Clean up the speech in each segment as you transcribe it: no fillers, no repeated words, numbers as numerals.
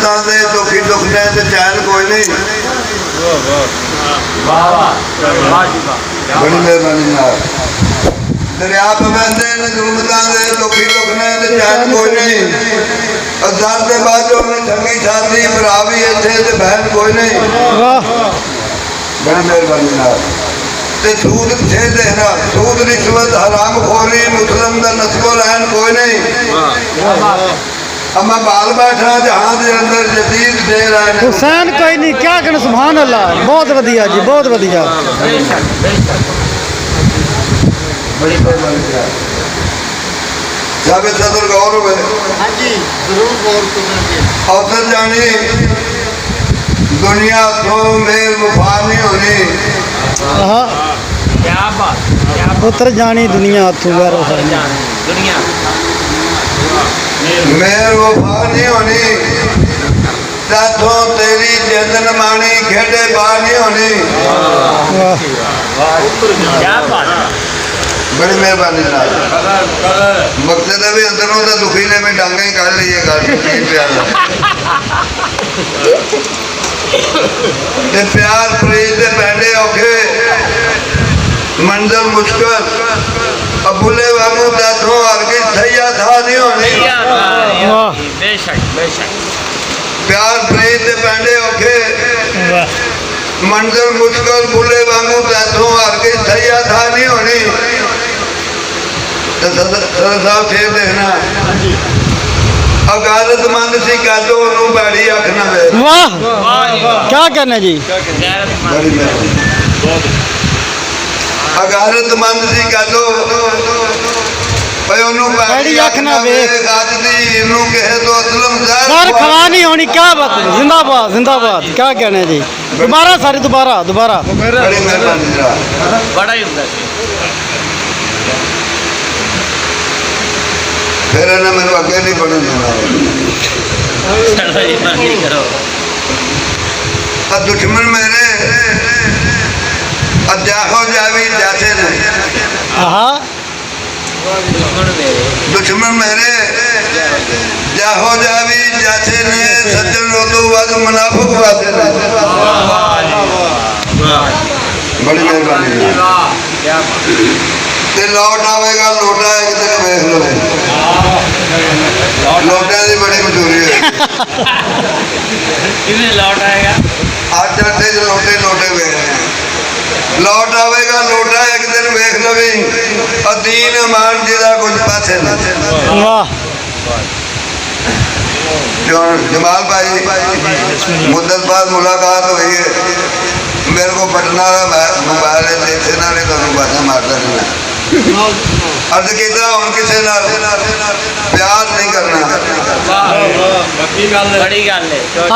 जुगमतां दे दुखी दुखने ते चैन कोई नहीं। बड़ी मेहरबानी नाल दरिया पवैंदे ने जुगमतां दे दुखी दुखने ते चैन कोई नहीं। दर दे बाजों में संगी साथी भरा भी इत्थे ते बहन कोई नहीं। बड़ी मेहरबानी नाल ते सूद छे देना सूद रिश्वत हराम खोरी मुसलम दा नस्बो लैन कोई नहीं। अम्मा बाल बैठा जहां दे अंदर जदीद दे रहा है हुसैन कोई नहीं क्या कहना सुभान अल्लाह बहुत वधिया जी बहुत वधिया। बड़ी मेहरबानी जावे सदर गौर हुए हाँ जी जरूर गौर करेंगे। औसत जानी दुनिया तो मेल मुफा नहीं होनी। क्या बात पुत्र जानी दुनिया हाथों गैरो है दुनिया मेल मुफा नहीं होनी। ताथों तेरी जंदन मानी खेडे बार नहीं होनी। क्या बात बड़ी मेहरबानी मकसद है भी अंदरों तो दुखी ने में डांगे ही कर लिए प्यार प्रीत दे पैंडे औखे मंजर मुश्किल अबुले वांगू ताथों हर की सैया था नहीं होनी। बेशक बेशक प्यार प्रीत दे पैंडे औखे मंजर मुश्किल बुले वांगू ताथों हर की सैया था नहीं होनी। साहब शेर देखना अगारतमंद सी काजो ओनू बैड़ी अख ना वे। वाह क्या कहना जी अगारतमंद सी काजो ओनू बैड़ी अख ना वे। अज दी इनू कहे तो असलम सर खवा नहीं होनी क्या बात जिंदाबाद जिंदाबाद क्या कहना जी दोबारा सारी दोबारा दोबारा बड़ी मेहरबानी बड़ा ही होता है। फिर इन्हें मैंने अगे नहीं पढ़ने देना। दुश्मन मेरे जाहो जावी जाते ने दुश्मन मेरे जाहो जावी जाते ने सज्जन तो वध मुनाफिक वादे ने। बड़ी मेहरबानी ते लौट आवेगा लोटा एक दिन वेख लो लोटा की बड़ी मशहूरी है। लौट आएगा अज अड्डे च लोटे लोटे वेख रहे हैं। लौट आवेगा लोटा एक दिन वेख लवी अदीन मान जिदा कुछ पासे जमाल भाई मुद्दत बाद मुलाकात हुई है मेरे को पटना मोबाइल देखने ने तुम बातें मारता नहीं अर्ज किया हूँ किसी प्यार नहीं करना।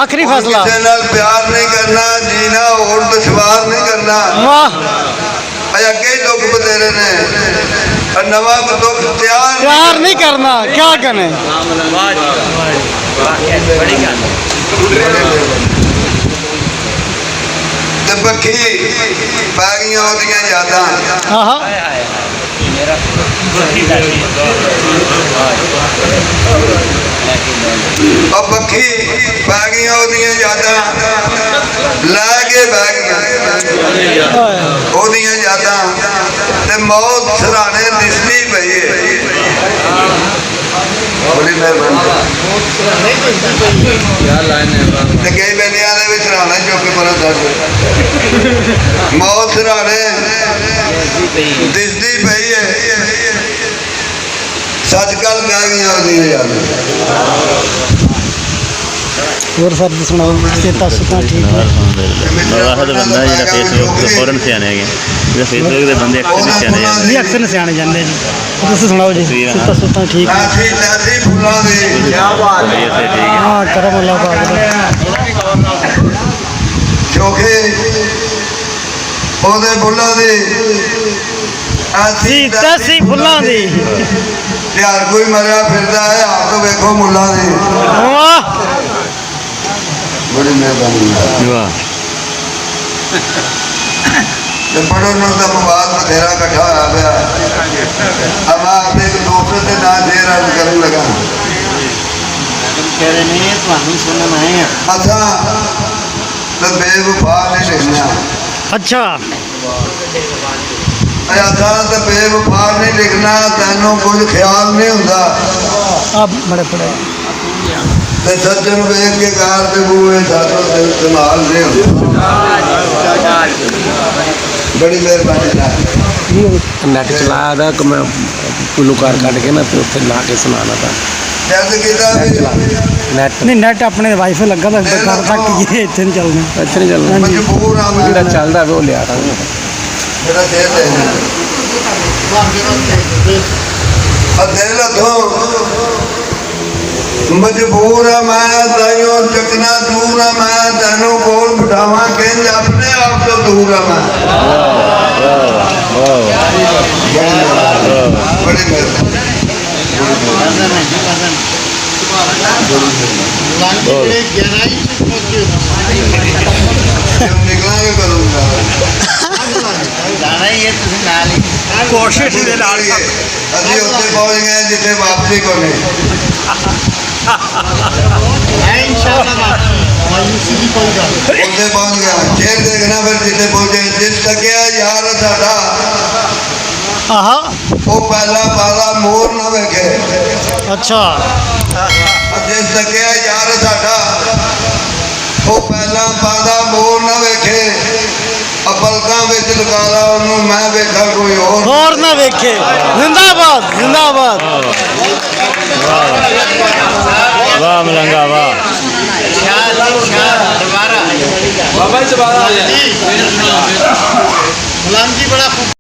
आखिरी फैसला किसी प्यार नहीं करना जीना और दुश्वार नहीं करना। अगे दुख बतेरे ने नवा दुख प्यार नहीं करना क्या कहने बखी पै गई ओदियां यादां बखी पै गई ओदियां यादां लै के बह गई ओदियां यादां ते मौत सराहने दिसदी पई है। बड़ी मेहरबानी कई बेलियां दे विच सराहना चुक पर दस मौत सराहने दिसदी पई है। सच गल कह गई ओदियां यादां और सर सुनाओ चेता सुता ठीक है बंदा जो फेसबुक फॉरन से आने गए फेसबुक के बंदे अक्सर सियाने जाते जी तुम सुनाओ जी सुता सुता ठीक है हाँ करम अल्लाह पाक चोखे ओदे बुल्ला दी तैसी फुल्लां दी यार कोई मरिया फिरदा है आप तो देखो मुल्ला दी। वाह बड़ी मेहरबानी पढ़ो तो मवाद बथेरा कट्ठा होया पाया। अब आप एक दोस्त के ना शेर अर्ज करन लगा कह रहे नहीं ਤੁਹਾਨੂੰ ਸੁਣਨ ਆਏ ਆ असा तो बेवफा नहीं लिखना अच्छा असा तो बेवफा नहीं लिखना तेनों कुछ ख्याल नहीं होता अब बड़े पड़े ते सज्जन वेख के कार ते बूए सातों से इस्तेमाल नहीं होता बड़ी मेहरबानी नाल ਨੈਟ ਚਲਾਇਆ ਦਾ ਕਿ ਮੈਂ ਗੁਲੂਕਾਰ ਕੱਢ ਕੇ ਨਾ ਤੇ ਉੱਥੇ ਲਾ ਕੇ ਸੁਣਾਣਾ ਤਾਂ जैसे किता भी ਨੈਟ नहीं नेट अपने वाईफाई लगा था कर तक ये इतने नहीं चलना ਇੱਥੇ ਨਹੀਂ ਚੱਲਣਾ मजबूर हाँ मैं ਜਿਹੜਾ ਚੱਲਦਾ ਵੇ ਉਹ ਲਿਆ ਕਰਾਂਗੇ मेरा दे देना दिल हथों मजबूर हाँ मैं ताइयों चकना दूर हाँ मैं तेनों कोल बिठावा कहंज अपने आप तो दूर हाँ मैं बड़ी मेहरबानी जब निकलांगे करूँगा ਜਾਣਾ ਹੀ ਹੈ ਤੁਸੀਂ ਨਾਲ ਹੀ ਕੋਸ਼ਿਸ਼ ਦੇ ਨਾਲ ਅਸੀਂ ਉੱਥੇ ਪਹੁੰਚ ਗਏ ਜਿੱਥੇ ਵਾਪਸੀ ਕੋ ਨਹੀਂ ਹੈ ਇਨਸ਼ਾਅੱਲਾ ਮਾਯੂਸੀ ਦੀ ਕੋਈ ਗੱਲ ਉੱਥੇ ਪਹੁੰਚ ਗਿਆ ਸ਼ੇਰ ਦੇਖਣਾ ਫਿਰ ਜਿੱਥੇ ਪਹੁੰਚੇ ਜਿਸ ਤੱਕਿਆ ਯਾਰ ਸਾਡਾ आहा ਉਹ ਪਹਿਲਾ ਪਾਲਾ ਮੋਰ ਨਾ ਵੇਖੇ अच्छा ਜਿਸ ਤੱਕਿਆ ਯਾਰ ਸਾਡਾ ਉਹ ਪਹਿਲਾ ਪਾਲਾ ਮੋਰ ਨਾ ਵੇਖੇ ਅਪਲਕਾਂ ਵਿੱਚ ਲਗਾ ਲਾ ਉਹਨੂੰ ਮੈਂ ਵੇਖਾਂ ਕੋਈ ਹੋਰ और ना देखे जिंदाबाद जिंदाबाद ਵਾਹ ਮਲੰਗਾ ਵਾਹ ਦੁਬਾਰਾ ਬਾਬਾ ਜੀ ਦੁਬਾਰਾ ਆ ਜਾ ਮੁਲਾਮ ਜੀ ਬੜਾ